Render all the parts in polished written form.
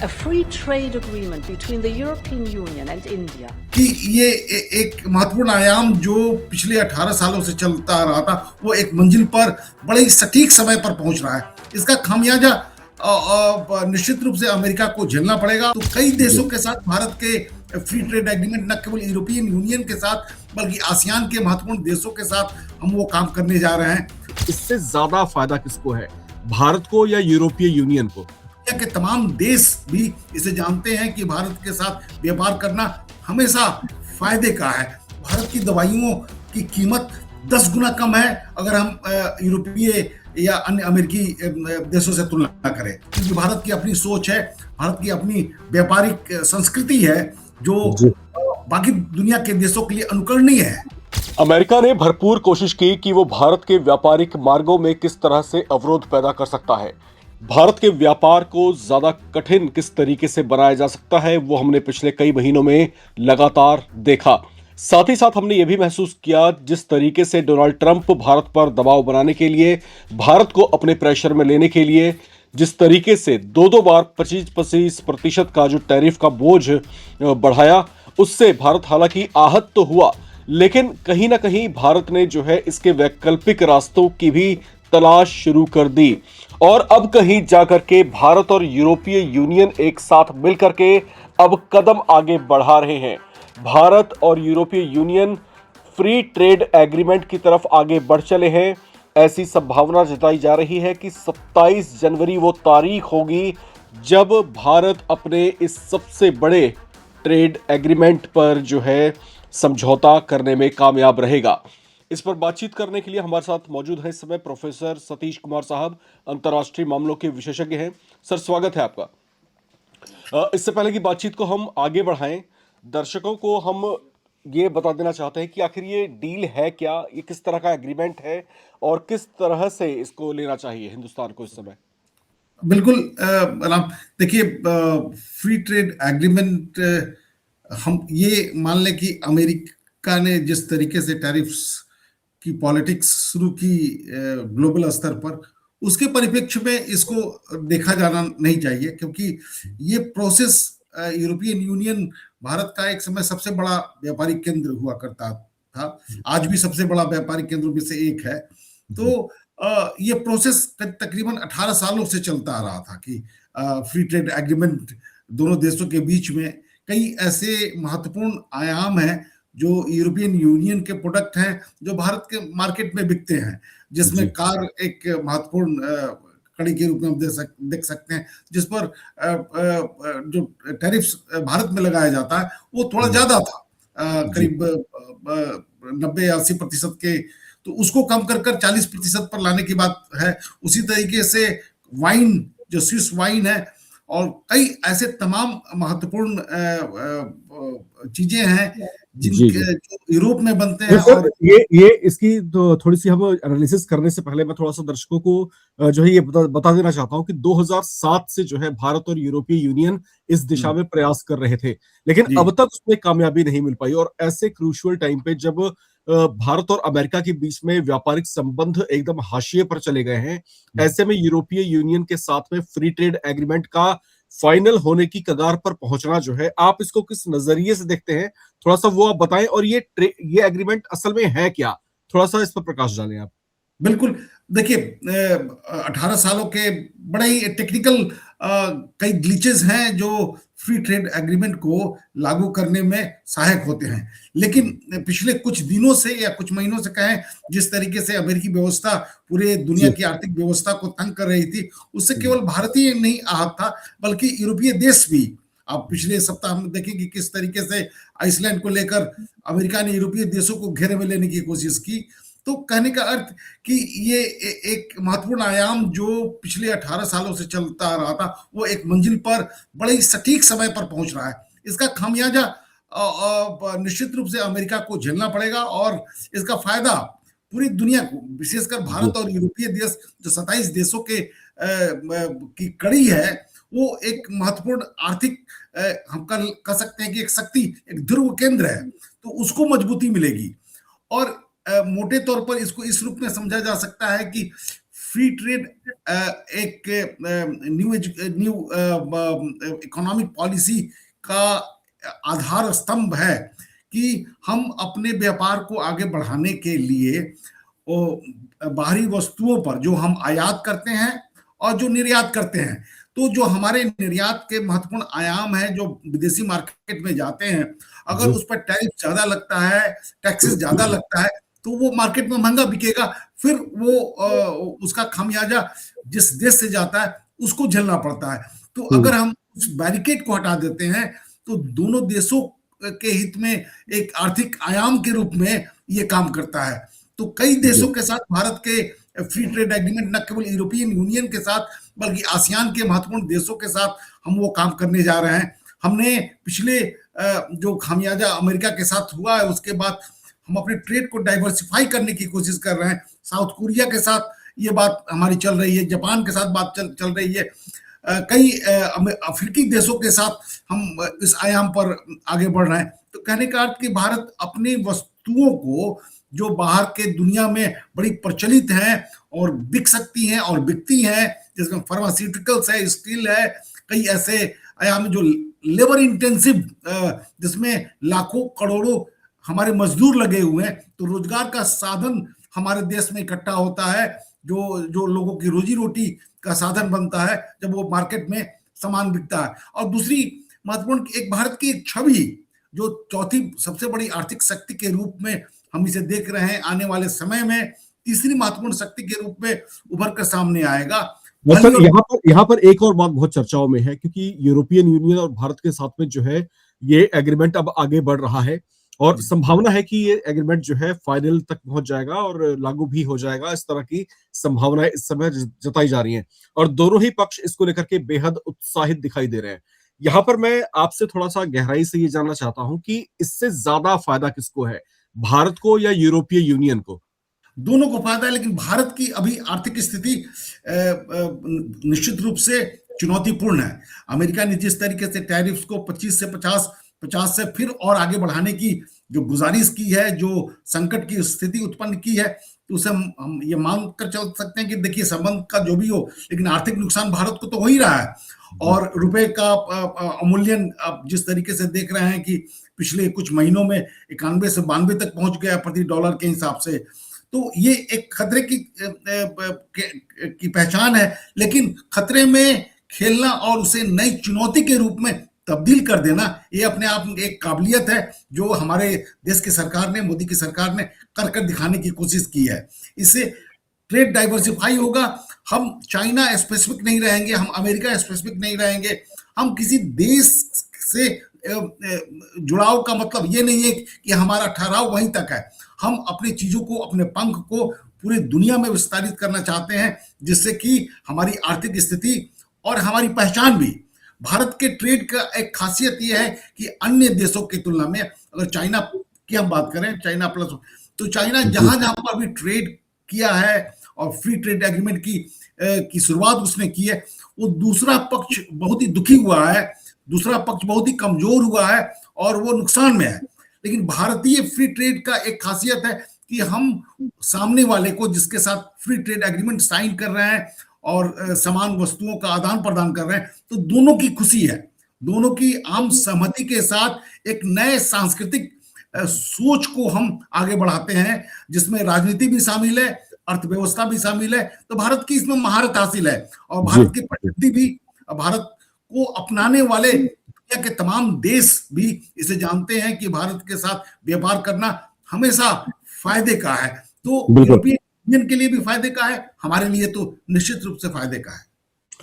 a free trade agreement between the European Union and India. कि ये एक महत्वपूर्ण आयाम जो पिछले 18 सालों से चलता आ रहा था, वो एक मंजिल पर बड़े ही सटीक समय पर पहुंच रहा है। इसका खामियाजा निश्चित रूप से अमेरिका को झेलना पड़ेगा। तो कई देशों के साथ भारत के फ्री ट्रेड एग्रीमेंट न केवल यूरोपियन यूनियन के साथ बल्कि आसियान के महत्वपूर्ण देशों के साथ हम वो काम करने जा रहे हैं। इससे ज्यादा फायदा किसको है, भारत को या यूरोपीय यूनियन को? दुनिया के तमाम देश भी इसे जानते हैं कि भारत के साथ व्यापार करना हमेशा फायदे का है। भारत की दवाइयों की कीमत 10 गुना कम है अगर हम यूरोपीय या अन्य अमेरिकी देशों से तुलना करें, क्योंकि भारत की अपनी सोच है, भारत की अपनी व्यापारिक संस्कृति है जो बाकी दुनिया के देशों के लिए अनुकरणीय है। अमेरिका ने भरपूर कोशिश की कि वो भारत के व्यापारिक मार्गों में किस तरह से अवरोध पैदा कर सकता है, भारत के व्यापार को ज्यादा कठिन किस तरीके से बनाया जा सकता है, वो हमने पिछले कई महीनों में लगातार देखा। साथ ही साथ हमने ये भी महसूस किया जिस तरीके से डोनाल्ड ट्रंप भारत पर दबाव बनाने के लिए, भारत को अपने प्रेशर में लेने के लिए जिस तरीके से दो बार 25% का जो टैरिफ का बोझ बढ़ाया, उससे भारत हालांकि आहत तो हुआ, लेकिन कहीं ना कहीं भारत ने जो है इसके वैकल्पिक रास्तों की भी तलाश शुरू कर दी। और अब कहीं जाकर के भारत और यूरोपीय यूनियन एक साथ मिलकर के अब कदम आगे बढ़ा रहे हैं। भारत और यूरोपीय यूनियन फ्री ट्रेड एग्रीमेंट की तरफ आगे बढ़ चले हैं। ऐसी संभावना जताई जा रही है कि 27 जनवरी वो तारीख होगी जब भारत अपने इस सबसे बड़े ट्रेड एग्रीमेंट पर जो है समझौता करने में कामयाब रहेगा। इस पर बातचीत करने के लिए हमारे साथ मौजूद है इस समय प्रोफेसर सतीश कुमार साहब, अंतर्राष्ट्रीय मामलों के विशेषज्ञ हैं। सर, स्वागत है आपका। इससे पहले की बातचीत को हम आगे बढ़ाएं, दर्शकों को हम ये बता देना चाहते हैं कि आखिर ये डील है क्या, ये किस तरह का एग्रीमेंट है और किस तरह से इसको लेना चाहिए हिंदुस्तान को इस समय। बिल्कुल राम, देखिए, फ्री ट्रेड एग्रीमेंट, हम ये मान लें कि अमेरिका ने जिस तरीके से टैरिफ्स की पॉलिटिक्स शुरू की ग्लोबल स्तर पर, उसके परिप्रेक्ष्य में इसको देखा जाना नहीं चाहिए, क्योंकि ये प्रोसेस यूरोपियन यूनियन भारत का एक समय सबसे बड़ा व्यापारिक केंद्र हुआ करता था, आज भी सबसे बड़ा व्यापारिक केंद्रों में से एक है। तो ये प्रोसेस तकरीबन 18 सालों से चलता आ रहा था कि फ्री ट्रेड एग्रीमेंट दोनों देशों के बीच में कई ऐसे महत्वपूर्ण आयाम हैं जो यूरोपियन यूनियन के प्रोडक्ट हैं जो भारत के मार्केट में बिकते हैं, जिसमें कार एक महत्वपूर्ण कड़ी के रूप में हम देख सकते हैं, जिस पर जो टैरिफ्स भारत में लगाया जाता है वो थोड़ा ज्यादा था, करीब 90 या 80% के, तो उसको कम कर 40% पर लाने की बात है। उसी तरीके से वाइन, जो स्विस वाइन है, और कई ऐसे तमाम महत्वपूर्ण चीजें हैं जिनके जो यूरोप में बनते हैं। और ये इसकी तो थोड़ी सी हम एनालिसिस करने से पहले मैं थोड़ा सा दर्शकों को जो है ये बता देना चाहता हूं कि 2007 से जो है भारत और यूरोपीय यूनियन इस दिशा में प्रयास कर रहे थे, लेकिन अब तक उसमें कामयाबी नहीं मिल पाई। और ऐसे क्रूशियल टाइम पे जब भारत और अमेरिका के बीच में व्यापारिक संबंध एकदम हाशिए पर चले गए हैं, ऐसे में यूरोपीय यूनियन के साथ में फ्री ट्रेड एग्रीमेंट का फाइनल होने की कगार पर पहुंचना जो है, आप इसको किस नजरिए से देखते हैं, थोड़ा सा वो आप बताएं। और ये एग्रीमेंट असल में है क्या, थोड़ा सा इस पर प्रकाश डालें आप। बिल्कुल, देखिए, 18 सालों के बड़े ही टेक्निकल कई ग्लिचेस हैं जो फ्री ट्रेड एग्रीमेंट को लागू करने में सहायक होते हैं, लेकिन पिछले कुछ दिनों से या कुछ महीनों से कहें, जिस तरीके से अमेरिकी व्यवस्था पूरे दुनिया की आर्थिक व्यवस्था को तंग कर रही थी, उससे केवल भारतीय नहीं आहत था बल्कि यूरोपीय देश भी। आप पिछले सप्ताह हम देखें कि किस तरीके से आइसलैंड को लेकर अमेरिका ने यूरोपीय देशों को घेरे में लेने की कोशिश की। तो कहने का अर्थ कि ये एक महत्वपूर्ण आयाम जो पिछले 18 सालों से चलता आ रहा था, वो एक मंजिल पर बड़े ही सटीक समय पर पहुंच रहा है। इसका खामियाजा निश्चित रूप से अमेरिका को झेलना पड़ेगा, और इसका फायदा पूरी दुनिया को, विशेषकर भारत और यूरोपीय देश जो 27 देशों के की कड़ी है, वो एक महत्वपूर्ण आर्थिक, हम कह सकते हैं कि एक शक्ति, एक ध्रुव केंद्र है, तो उसको मजबूती मिलेगी। और मोटे तौर पर इसको इस रूप में समझा जा सकता है कि फ्री ट्रेड एक न्यू इकोनॉमिक पॉलिसी का आधार स्तंभ है कि हम अपने व्यापार को आगे बढ़ाने के लिए बाहरी वस्तुओं पर जो हम आयात करते हैं और जो निर्यात करते हैं, तो जो हमारे निर्यात के महत्वपूर्ण आयाम है जो विदेशी मार्केट में जाते हैं, अगर उस पर टैरिफ ज्यादा लगता है, टैक्सेस ज्यादा लगता है, तो वो मार्केट में महंगा बिकेगा। फिर वो उसका खामियाजा जिस देश से जाता है उसको झेलना पड़ता है। तो अगर हम उस बैरिकेड को हटा देते हैं तो दोनों देशों के हित में एक आर्थिक आयाम के रूप में ये काम करता है। तो कई देशों के साथ भारत के फ्री ट्रेड एग्रीमेंट न केवल यूरोपियन यूनियन के साथ बल्कि आसियान के महत्वपूर्ण देशों के साथ हम वो काम करने जा रहे हैं। हमने पिछले जो खामियाजा अमेरिका के साथ हुआ है उसके बाद हम अपने ट्रेड को डाइवर्सिफाई करने की कोशिश कर रहे हैं। साउथ कोरिया के साथ ये बात हमारी चल रही है, जापान के साथ बात चल रही है, कई अफ्रीकी देशों के साथ हम इस आयाम पर आगे बढ़ रहे हैं। तो कहने का अर्थ कि भारत अपनी वस्तुओं को जो बाहर के दुनिया में बड़ी प्रचलित हैं और बिक सकती हैं और बिकती हैं, जिसमें फार्मास्यूटिकल्स है, स्टील है, कई ऐसे आयाम जो लेबर इंटेंसिव, जिसमें लाखों करोड़ों हमारे मजदूर लगे हुए हैं, तो रोजगार का साधन हमारे देश में इकट्ठा होता है, जो लोगों की रोजी रोटी का साधन बनता है जब वो मार्केट में सामान बिकता है। और दूसरी महत्वपूर्ण एक भारत की एक छवि जो चौथी सबसे बड़ी आर्थिक शक्ति के रूप में हम इसे देख रहे हैं, आने वाले समय में तीसरी महत्वपूर्ण शक्ति के रूप में उभर कर सामने आएगा। सर यहाँ पर एक और बात बहुत चर्चाओं में है, क्योंकि यूरोपियन यूनियन और भारत के साथ में जो है ये एग्रीमेंट अब आगे बढ़ रहा है और संभावना है कि ये एग्रीमेंट जो है फाइनल तक पहुंच जाएगा और लागू भी हो जाएगा। इस तरह की संभावनाएं इस समय जताई जा रही हैं और दोनों ही पक्ष इसको लेकर के बेहद उत्साहित दिखाई दे रहे हैं। यहाँ पर मैं आपसे थोड़ा सा गहराई से ये जानना चाहता हूं कि इससे ज्यादा फायदा किसको है, भारत को या यूरोपीय यूनियन को? दोनों को फायदा है, लेकिन भारत की अभी आर्थिक स्थिति निश्चित रूप से चुनौतीपूर्ण है। अमेरिका ने जिस तरीके से टैरिफ्स को 25 से 50 से फिर और आगे बढ़ाने की जो गुजारिश की है, जो संकट की स्थिति उत्पन्न की है, तो उसे हम ये मान कर चल सकते हैं कि देखिए संबंध का जो भी हो, लेकिन आर्थिक नुकसान भारत को तो हो ही रहा है। और रुपए का अवमूल्यन आप जिस तरीके से देख रहे हैं कि पिछले कुछ महीनों में 91 से 92 तक पहुंच गया प्रति डॉलर के हिसाब से, तो ये एक खतरे की पहचान है। लेकिन खतरे में खेलना और उसे नई चुनौती के रूप में तब्दील कर देना, ये अपने आप में एक काबिलियत है जो हमारे देश की सरकार ने, मोदी की सरकार ने कर दिखाने की कोशिश की है। इससे ट्रेड डाइवर्सिफाई होगा। हम चाइना स्पेसिफिक नहीं रहेंगे, हम अमेरिका स्पेसिफिक नहीं रहेंगे। हम किसी देश से जुड़ाव का मतलब ये नहीं है कि हमारा ठहराव वहीं तक है। हम अपनी चीजों को, अपने पंख को पूरी दुनिया में विस्तारित करना चाहते हैं, जिससे कि हमारी आर्थिक स्थिति और हमारी पहचान भी। भारत के ट्रेड का एक खासियत यह है कि अन्य देशों की तुलना में, अगर चाइना की हम बात करें, चाइना प्लस, तो चाइना जहां जहां पर भी ट्रेड किया है और फ्री ट्रेड एग्रीमेंट की शुरुआत उसने की है, वो दूसरा पक्ष बहुत ही दुखी हुआ है, दूसरा पक्ष बहुत ही कमजोर हुआ है और वो नुकसान में है। लेकिन भारतीय फ्री ट्रेड का एक खासियत है कि हम सामने वाले को, जिसके साथ फ्री ट्रेड एग्रीमेंट साइन कर रहे हैं और समान वस्तुओं का आदान प्रदान कर रहे हैं, तो दोनों की खुशी है, दोनों की आम सहमति के साथ एक नए सांस्कृतिक सोच को हम आगे बढ़ाते हैं, जिसमें राजनीति भी शामिल है, अर्थव्यवस्था भी शामिल है। तो भारत की इसमें महारत हासिल है और भारत की प्रगति भी, भारत को अपनाने वाले दुनिया के तमाम देश भी इसे जानते हैं कि भारत के साथ व्यापार करना हमेशा फायदे का है। तो यूरोपियन यूनियन के लिए भी फायदे का है, हमारे लिए तो निश्चित रूप से फायदे का है।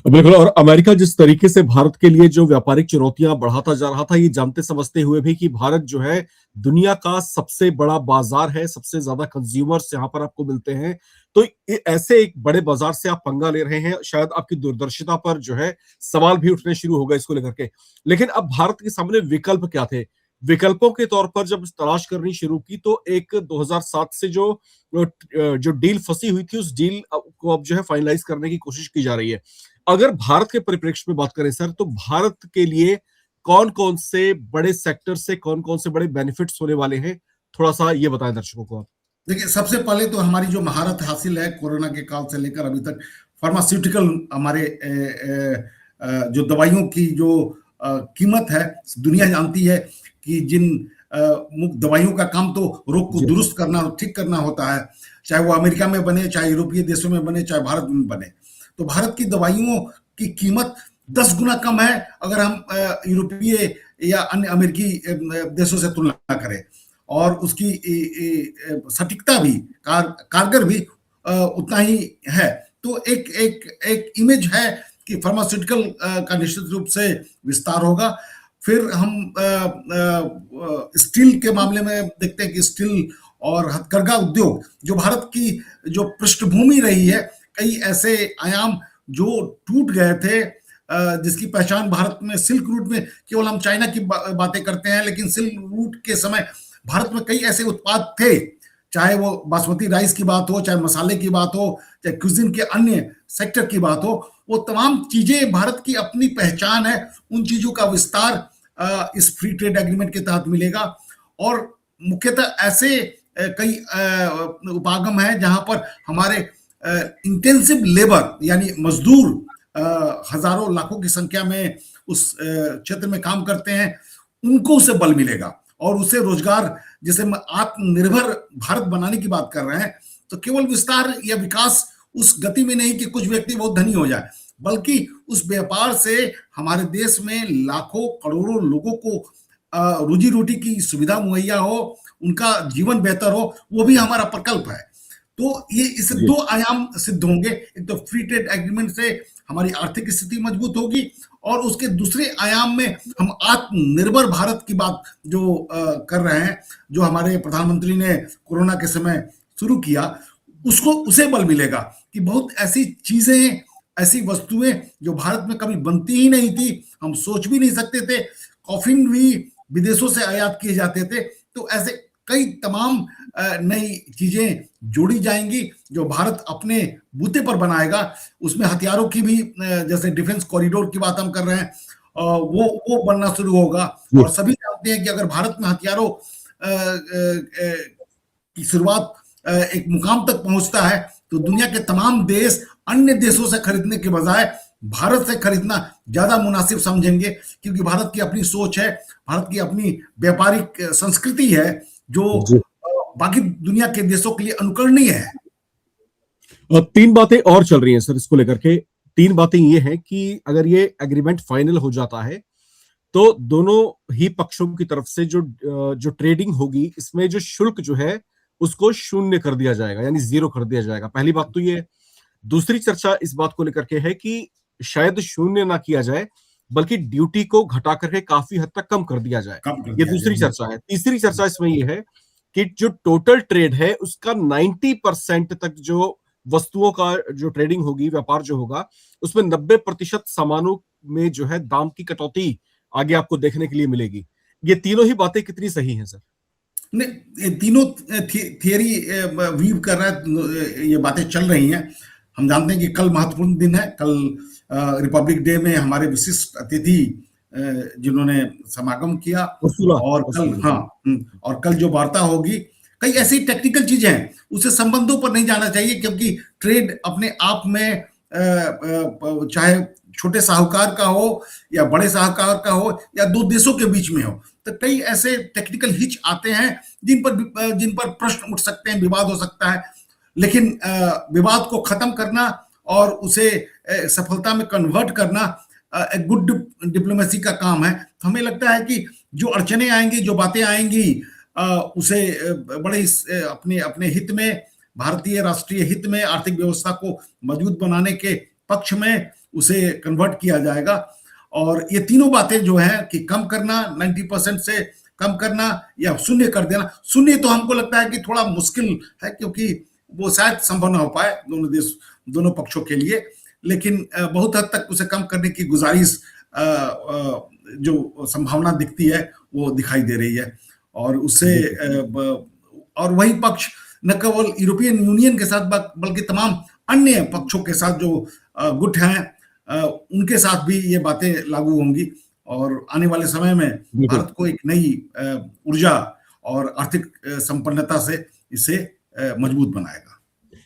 बिल्कुल। और अमेरिका जिस तरीके से भारत के लिए जो व्यापारिक चुनौतियां बढ़ाता जा रहा था, ये जानते समझते हुए भी कि भारत जो है दुनिया का सबसे बड़ा बाजार है, सबसे ज्यादा कंज्यूमर्स यहाँ पर आपको मिलते हैं, तो ऐसे एक बड़े बाजार से आप पंगा ले रहे हैं, शायद आपकी दूरदर्शिता पर जो है सवाल भी उठने शुरू हो गए इसको लेकर के। लेकिन अब भारत के सामने विकल्प क्या थे? विकल्पों के तौर पर जब तलाश करनी शुरू की तो एक 2007 से जो डील फंसी हुई थी, उस डील को अब जो है फाइनलाइज करने की कोशिश की जा रही है। अगर भारत के परिप्रेक्ष्य में बात करें सर, तो भारत के लिए कौन कौन से बड़े सेक्टर से कौन कौन से बड़े बेनिफिट्स होने वाले हैं, थोड़ा सा ये बताएं दर्शकों को आप। देखिए, सबसे पहले तो हमारी जो महारत हासिल है कोरोना के काल से लेकर अभी तक, फार्मास्यूटिकल हमारे जो दवाइयों की जो कीमत है, दुनिया जानती है कि जिन दवाइयों का काम तो रोग को दुरुस्त करना, ठीक करना होता है, चाहे वो अमेरिका में बने, चाहे यूरोपीय देशों में बने, चाहे भारत में बने। तो भारत की दवाइयों की कीमत 10 गुना कम है अगर हम यूरोपीय या अन्य अमेरिकी देशों से तुलना करें, और उसकी सटीकता भी, कारगर भी उतना ही है। तो एक इमेज है कि फार्मास्यूटिकल का निश्चित रूप से विस्तार होगा। फिर हम स्टील के मामले में देखते हैं कि स्टील और हथकरघा उद्योग, जो भारत की जो पृष्ठभूमि रही है, कई ऐसे आयाम जो टूट गए थे, जिसकी पहचान भारत में सिल्क रूट में, केवल हम चाइना की बातें करते हैं, लेकिन सिल्क रूट के समय भारत में कई ऐसे उत्पाद थे, चाहे वो बासमती राइस की बात हो, चाहे मसाले की बात हो, चाहे क्यूजिन के अन्य सेक्टर की बात हो, वो तमाम चीजें भारत की अपनी पहचान है। उन चीजों का विस्तार इस फ्री ट्रेड एग्रीमेंट के तहत मिलेगा। और मुख्यतः ऐसे कई उपागम हैं जहां पर हमारे इंटेंसिव लेबर यानी मजदूर हजारों लाखों की संख्या में उस क्षेत्र में काम करते हैं, उनको उसे बल मिलेगा और उसे रोजगार, जैसे हम आत्मनिर्भर भारत बनाने की बात कर रहे हैं, तो केवल विस्तार या विकास उस गति में नहीं कि कुछ व्यक्ति बहुत धनी हो जाए, बल्कि उस व्यापार से हमारे देश में लाखों करोड़ों लोगों को रोजी रोटी की सुविधा मुहैया हो, उनका जीवन बेहतर हो, वो भी हमारा प्रकल्प है। तो ये इससे दो आयाम सिद्ध होंगे। एक तो फ्री ट्रेड एग्रीमेंट से हमारी आर्थिक स्थिति मजबूत होगी, और उसके दूसरे आयाम में हम आत्मनिर्भर भारत की बात जो कर रहे हैं, जो हमारे प्रधानमंत्री ने कोरोना के समय शुरू किया, उसे बल मिलेगा कि बहुत ऐसी चीजें, ऐसी वस्तुएं जो भारत में कभी बनती ही नहीं थी, हम सोच भी नहीं सकते थे, कॉफिन भी विदेशों से आयात किए जाते थे। तो ऐसे कई तमाम नई चीजें जोड़ी जाएंगी जो भारत अपने बूते पर बनाएगा। उसमें हथियारों की भी, जैसे डिफेंस कॉरिडोर की बात हम कर रहे हैं, वो बनना शुरू होगा। और सभी जानते हैं कि अगर भारत में हथियारों की शुरुआत एक मुकाम तक पहुंचता है, तो दुनिया के तमाम देश अन्य देशों से खरीदने के बजाय भारत से खरीदना ज्यादा मुनासिब समझेंगे, क्योंकि भारत की अपनी सोच है, भारत की अपनी व्यापारिक संस्कृति है, जो बाकी दुनिया के देशों के लिए अनुकरणीय है। 3 बातें और चल रही हैं सर इसको लेकर के। 3 बातें ये हैं कि अगर ये एग्रीमेंट फाइनल हो जाता है, तो दोनों ही पक्षों की तरफ से जो ट्रेडिंग होगी, इसमें जो शुल्क जो है उसको शून्य कर दिया जाएगा, यानी 0 कर दिया जाएगा। पहली बात तो ये। दूसरी चर्चा इस बात को लेकर के है कि शायद शून्य ना किया जाए, बल्कि ड्यूटी को घटा करके काफी हद तक कम कर दिया जाए। ये दूसरी चर्चा है। तीसरी चर्चा इसमें यह है कि जो टोटल ट्रेड है उसका 90% तक जो वस्तुओं का जो ट्रेडिंग होगी, व्यापार जो होगा, उसमें 90% सामानों में जो है दाम की कटौती आगे आपको देखने के लिए मिलेगी। ये तीनों ही बातें कितनी सही हैं सर? नहीं, ये तीनों थियरी वीव कर रहा है, ये बातें चल रही हैं। हम जानते हैं कि कल महत्वपूर्ण दिन है। कल रिपब्लिक डे में हमारे विशिष्ट अतिथि जिन्होंने समागम किया, और कल जो वार्ता होगी, कई ऐसी टेक्निकल चीजें हैं, उसे संबंधों पर नहीं जाना चाहिए, क्योंकि ट्रेड अपने आप में चाहे छोटे साहूकार का हो या बड़े साहूकार का हो या दो देशों के बीच में हो, तो कई ऐसे टेक्निकल हिच आते हैं जिन पर प्रश्न उठ सकते हैं, विवाद हो सकता है। लेकिन विवाद को खत्म करना और उसे सफलता में कन्वर्ट करना एक गुड डिप्लोमेसी का काम है। तो हमें लगता है कि जो अड़चने आएंगी, जो बातें आएंगी, उसे बड़े अपने अपने हित में, भारतीय राष्ट्रीय हित में, आर्थिक व्यवस्था को मजबूत बनाने के पक्ष में उसे कन्वर्ट किया जाएगा। और ये तीनों बातें जो है कि कम करना, 90% से कम करना या शून्य कर देना। शून्य तो हमको लगता है कि थोड़ा मुश्किल है, क्योंकि वो शायद संभव ना हो पाए दोनों पक्षों के लिए, लेकिन बहुत हद तक उसे कम करने की गुजारिश, जो संभावना दिखती है, वो दिखाई दे रही है। और उससे और वही पक्ष न केवल यूरोपियन यूनियन के साथ बल्कि तमाम अन्य पक्षों के साथ जो गुट हैं, उनके साथ भी ये बातें लागू होंगी। और आने वाले समय में भारत को एक नई ऊर्जा और आर्थिक संपन्नता से इसे मजबूत बनाएगा।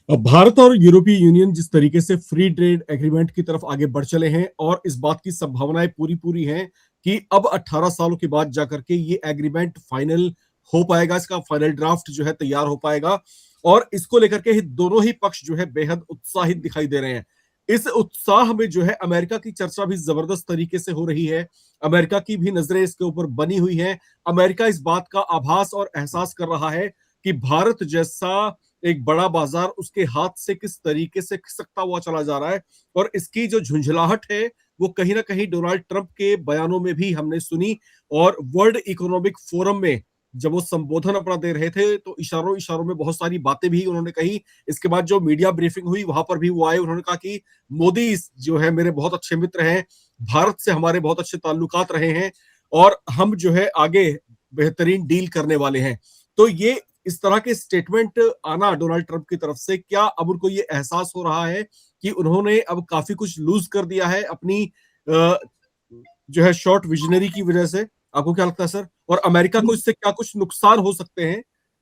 अब भारत और यूरोपीय यूनियन जिस तरीके से फ्री ट्रेड एग्रीमेंट की तरफ आगे बढ़ चले हैं और इस बात की संभावनाएं पूरी पूरी हैं कि अब 18 सालों के बाद जाकर के ये एग्रीमेंट फाइनल हो पाएगा, इसका फाइनल ड्राफ्ट जो है तैयार हो पाएगा और इसको लेकर के दोनों ही पक्ष जो है बेहद उत्साहित दिखाई दे रहे हैं। इस उत्साह में जो है अमेरिका की चर्चा भी जबरदस्त तरीके से हो रही है। अमेरिका की भी नजरें इसके ऊपर बनी हुई हैं। अमेरिका इस बात का आभास और एहसास कर रहा है कि भारत जैसा एक बड़ा बाजार उसके हाथ से किस तरीके से खिसकता हुआ चला जा रहा है और इसकी जो झुंझलाहट है वो कहीं ना कहीं डोनाल्ड ट्रंप के बयानों में भी हमने सुनी। और वर्ल्ड इकोनॉमिक फोरम में जब वो संबोधन अपना दे रहे थे तो इशारों इशारों में बहुत सारी बातें भी उन्होंने कही। इसके बाद जो मीडिया ब्रीफिंग हुई वहां पर भी वो आए, उन्होंने कहा कि मोदी जो है मेरे बहुत अच्छे मित्र हैं, भारत से हमारे बहुत अच्छे ताल्लुकात रहे हैं और हम जो है आगे बेहतरीन डील करने वाले हैं। तो ये इस तरह के स्टेटमेंट आना डोनाल्ड ट्रंप की तरफ से, क्या अब उनको ये एहसास हो रहा है कि उन्होंने अब काफी कुछ लूज कर दिया है अपनी जो है शॉर्ट विजनरी की वजह से? आपको क्या लगता है सर? और अमेरिका को इससे क्या कुछ नुकसान हो सकते हैं,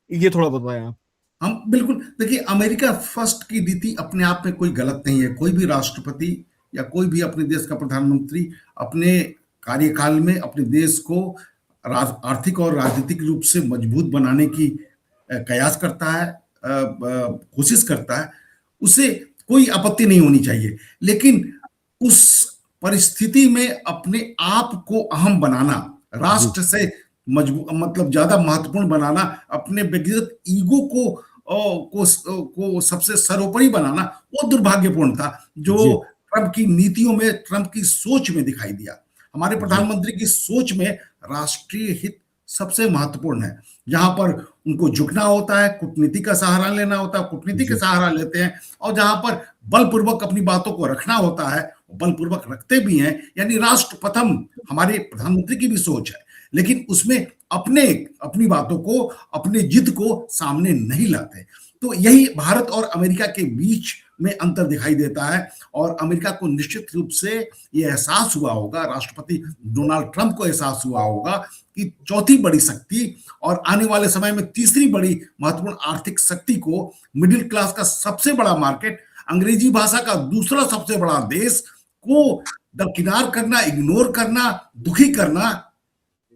ये थोड़ा बताएं आप। हम बिल्कुल देखिए, अमेरिका फर्स्ट की नीति अपने आप में कोई गलत नहीं है। कोई भी राष्ट्रपति या कोई भी अपने देश का प्रधानमंत्री अपने कार्यकाल में अपने देश को आर्थिक और राजनीतिक रूप से मजबूत बनाने की कयास करता है, कोशिश करता है, उसे कोई आपत्ति नहीं होनी चाहिए। लेकिन उस परिस्थिति में अपने आप को अहम बनाना, राष्ट्र से मजबूत मतलब ज्यादा महत्वपूर्ण बनाना, अपने व्यक्तिगत ईगो को सबसे सर्वोपरि बनाना, वो दुर्भाग्यपूर्ण था जो ट्रंप की नीतियों में, ट्रंप की सोच में दिखाई दिया। हमारे प्रधानमंत्री की सोच में राष्ट्रीय हित सबसे महत्वपूर्ण है। जहां पर उनको झुकना होता है, कूटनीति का सहारा लेना होता है, कूटनीति का सहारा लेते हैं, और जहां पर बलपूर्वक अपनी बातों को रखना होता है बलपूर्वक रखते भी हैं। यानी राष्ट्र प्रथम हमारे प्रधानमंत्री की भी सोच है, लेकिन उसमें अपनी बातों को, अपने जिद को सामने नहीं लाते। तो यही भारत और अमेरिका के बीच में अंतर दिखाई देता है। और अमेरिका को निश्चित रूप से यह एहसास हुआ होगा, राष्ट्रपति डोनाल्ड ट्रंप को एहसास हुआ होगा कि चौथी बड़ी शक्ति और आने वाले समय में तीसरी बड़ी महत्वपूर्ण आर्थिक शक्ति को, मिडिल क्लास का सबसे बड़ा मार्केट, अंग्रेजी भाषा का दूसरा सबसे बड़ा देश को दरकिनार करना, इग्नोर करना, दुखी करना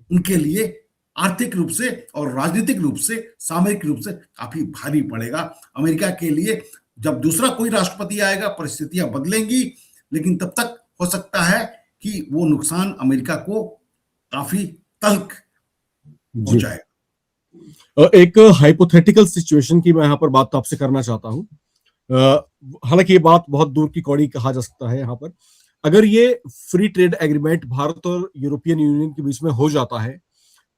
उनके लिए आर्थिक रूप से और राजनीतिक रूप से, सामरिक रूप से काफी भारी पड़ेगा। अमेरिका के लिए जब दूसरा कोई राष्ट्रपति आएगा परिस्थितियां बदलेंगी, लेकिन तब तक हो सकता है कि वो नुकसान अमेरिका को काफी तल्ख हो जाएगा। एक हाइपोथेटिकल सिचुएशन की मैं यहाँ पर बात आपसे करना चाहता हूँ। हालांकि ये बात बहुत दूर की कौड़ी कहा जा सकता है यहाँ पर। अगर ये फ्री ट्रेड एग्रीमेंट भारत और यूरोपियन यूनियन के बीच में हो जाता है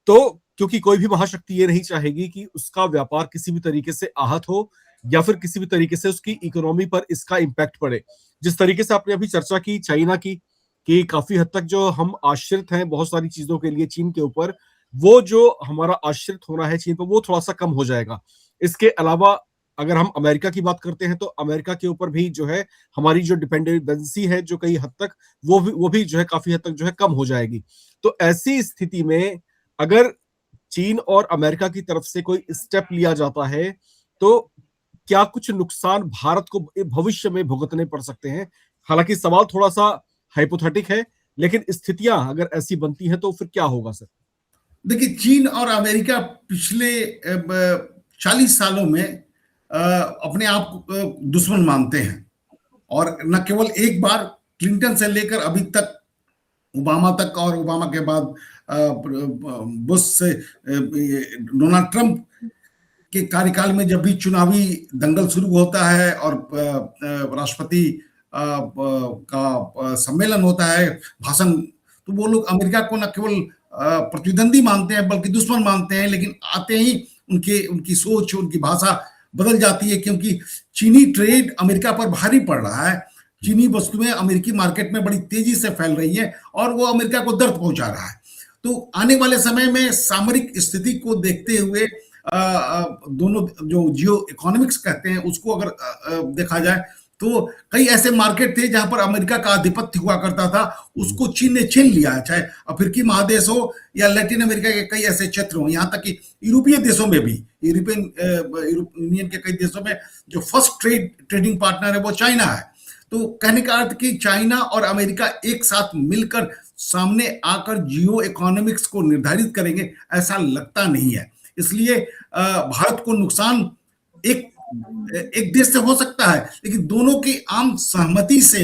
तो, क्योंकि कोई भी महाशक्ति ये नहीं चाहेगी कि उसका व्यापार किसी भी तरीके से आहत हो या फिर किसी भी तरीके से उसकी इकोनॉमी पर इसका इंपैक्ट पड़े। जिस तरीके से आपने अभी चर्चा की चाइना की, कि काफी हद तक जो हम आश्रित हैं बहुत सारी चीजों के लिए चीन के ऊपर, वो जो हमारा आश्रित होना है चीन पर वो थोड़ा सा कम हो जाएगा। इसके अलावा अगर हम अमेरिका की बात करते हैं तो अमेरिका के ऊपर भी जो है हमारी जो डिपेंडेंसी है जो कई हद तक वो भी जो है काफी हद तक जो है कम हो जाएगी। तो ऐसी स्थिति में अगर चीन और अमेरिका की तरफ से कोई स्टेप लिया जाता है तो क्या कुछ नुकसान भारत को भविष्य में भुगतने पड़ सकते हैं? हालांकि सवाल थोड़ा सा हाइपोथेटिक है, लेकिन स्थितियां अगर ऐसी बनती हैं तो फिर क्या होगा सर? देखिए, चीन और अमेरिका पिछले 40 सालों में अपने आप को दुश्मन मानते हैं, और न केवल एक बार, क्लिंटन से लेकर अभी तक ओबामा तक, और ओबामा के बाद बुश से डोनाल्ड ट्रंप के कार्यकाल में जब भी चुनावी दंगल शुरू होता है और राष्ट्रपति का सम्मेलन होता है, भाषण, तो वो लोग अमेरिका को न केवल प्रतिद्वंदी मानते हैं बल्कि दुश्मन मानते हैं। लेकिन आते ही उनकी सोच, उनकी भाषा बदल जाती है, क्योंकि चीनी ट्रेड अमेरिका पर भारी पड़ रहा है। चीनी वस्तुएं अमेरिकी मार्केट में बड़ी तेजी से फैल रही हैं और वो अमेरिका को दर्द पहुंचा रहा है। तो आने वाले समय में सामरिक स्थिति को देखते हुए दोनों जो जियो इकोनॉमिक्स कहते हैं उसको अगर देखा जाए तो कई ऐसे मार्केट थे जहां पर अमेरिका का आधिपत्य हुआ करता था, उसको चीन ने छीन लिया है, चाहे अफ्रीकी महादेश हो या लैटिन अमेरिका के कई ऐसे क्षेत्र हो, यहां तक कि यूरोपीय देशों में भी, यूरोपियन के कई देशों में जो फर्स्ट ट्रेडिंग पार्टनर है वो चाइना है। तो कहने का अर्थ कि चाइना और अमेरिका एक साथ मिलकर सामने आकर जियो इकोनॉमिक्स को निर्धारित करेंगे, ऐसा लगता नहीं है। इसलिए भारत को नुकसान एक एक देश से हो सकता है, लेकिन दोनों की आम सहमति से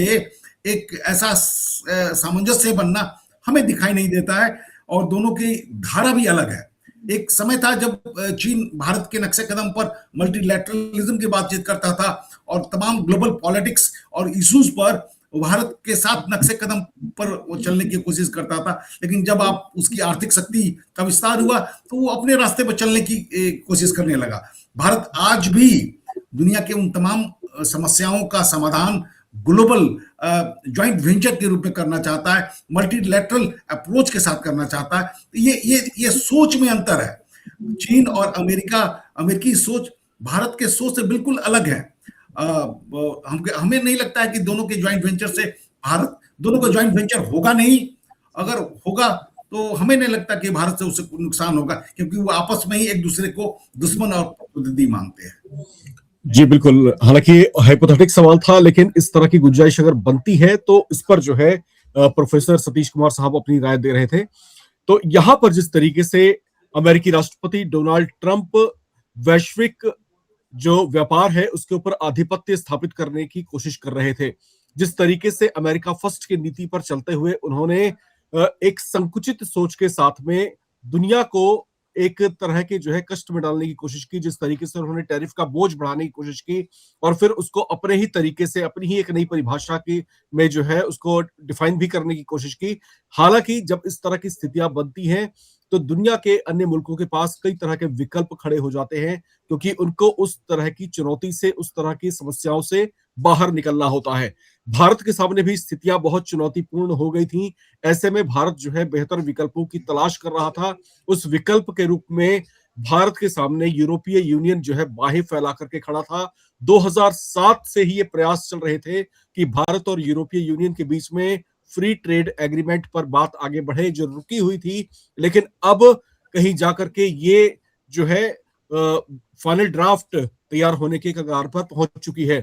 एक ऐसा सामंजस्य बनना हमें दिखाई नहीं देता है, और दोनों की धारा भी अलग है। एक समय था जब चीन भारत के नक्शे कदम पर मल्टीलैटरलिज्म की बातचीत करता था और तमाम ग्लोबल पॉलिटिक्स और इश्यूज पर भारत के साथ नक्शे कदम पर वो चलने की कोशिश करता था, लेकिन जब आप उसकी आर्थिक शक्ति का विस्तार हुआ तो वो अपने रास्ते पर चलने की कोशिश करने लगा। भारत आज भी दुनिया के उन तमाम समस्याओं का समाधान ग्लोबल जॉइंट वेंचर के रूप में करना चाहता है, मल्टीलैटरल अप्रोच के साथ करना चाहता है। ये सोच में अंतर है। चीन और अमेरिकी सोच भारत के सोच से बिल्कुल अलग है। हमें नहीं लगता है कि दोनों के जॉइंट वेंचर से दोनों का जॉइंट वेंचर होगा नहीं। अगर होगा तो हमें नहीं लगता कि भारत से उसे नुकसान होगा, क्योंकि वो आपस में ही एक दूसरे को दुश्मन और प्रतिद्वंदी मानते हैं। जी बिल्कुल, हालांकि हाइपोथेटिक सवाल था, लेकिन इस तरह की गुंजाइश अगर बनती है तो इस पर जो है प्रोफेसर सतीश कुमार साहब अपनी राय दे रहे थे। तो यहां पर जिस तरीके से अमेरिकी राष्ट्रपति डोनाल्ड ट्रंप वैश्विक जो व्यापार है उसके ऊपर आधिपत्य स्थापित करने की कोशिश कर रहे थे, जिस तरीके से अमेरिका फर्स्ट की नीति पर चलते हुए उन्होंने एक संकुचित सोच के साथ में दुनिया को एक तरह के जो है कष्ट में डालने की कोशिश की, जिस तरीके से उन्होंने टैरिफ का बोझ बढ़ाने की कोशिश की और फिर उसको अपने ही तरीके से अपनी ही एक नई परिभाषा की में जो है उसको डिफाइन भी करने की कोशिश की। हालांकि जब इस तरह की स्थितियां बनती हैं तो दुनिया के अन्य मुल्कों के पास कई तरह के विकल्प खड़े हो जाते हैं, क्योंकि उनको उस तरह की चुनौती से, उस तरह की समस्याओं से बाहर निकलना होता है। भारत के सामने भी स्थितियां बहुत चुनौतीपूर्ण हो गई थी। ऐसे में भारत जो है बेहतर विकल्पों की तलाश कर रहा था। उस विकल्प के रूप में भारत के सामने यूरोपीय यूनियन जो है बाहें फैला करके खड़ा था। 2007 से ही ये प्रयास चल रहे थे कि भारत और यूरोपीय यूनियन के बीच में फ्री ट्रेड एग्रीमेंट पर बात आगे बढ़े, जो रुकी हुई थी, लेकिन अब कहीं जाकर के ये जो है फाइनल ड्राफ्ट तैयार होने के कगार पर पहुंच चुकी है।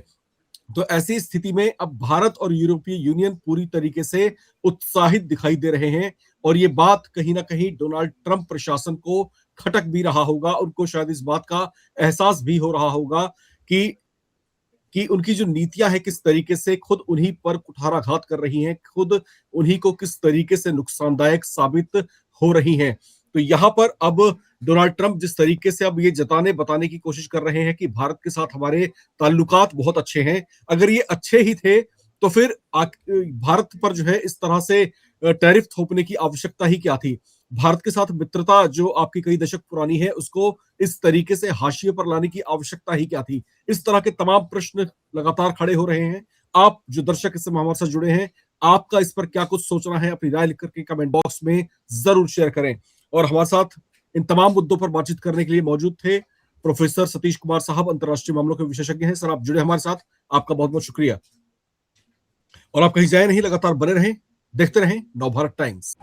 तो ऐसी स्थिति में अब भारत और यूरोपीय यूनियन पूरी तरीके से उत्साहित दिखाई दे रहे हैं, और ये बात कहीं ना कहीं डोनाल्ड ट्रंप प्रशासन को खटक भी रहा होगा। उनको शायद इस बात का एहसास भी हो रहा होगा कि उनकी जो नीतियां हैं किस तरीके से खुद उन्हीं पर कुठाराघात कर रही हैं, खुद उन्हीं को किस तरीके से नुकसानदायक साबित हो रही हैं। तो यहाँ पर अब डोनाल्ड ट्रंप जिस तरीके से अब ये बताने की कोशिश कर रहे हैं कि भारत के साथ हमारे ताल्लुकात बहुत अच्छे हैं, अगर ये अच्छे ही थे तो फिर भारत पर जो है इस तरह से टैरिफ थोपने की आवश्यकता ही क्या थी। भारत के साथ मित्रता जो आपकी कई दशक पुरानी है उसको इस तरीके से हाशिए पर लाने की आवश्यकता ही क्या थी। इस तरह के तमाम प्रश्न लगातार खड़े हो रहे हैं। आप जो दर्शक इस हमारे साथ जुड़े हैं, आपका इस पर क्या कुछ सोचना है, अपनी राय लिख करके कमेंट बॉक्स में जरूर शेयर करें। और हमारे साथ इन तमाम मुद्दों पर बातचीत करने के लिए मौजूद थे प्रोफेसर सतीश कुमार साहब, अंतर्राष्ट्रीय मामलों के विशेषज्ञ हैं। सर, आप जुड़े हमारे साथ, आपका बहुत बहुत शुक्रिया। और आप कहीं जाए नहीं, लगातार बने रहें, देखते रहें नवभारत टाइम्स।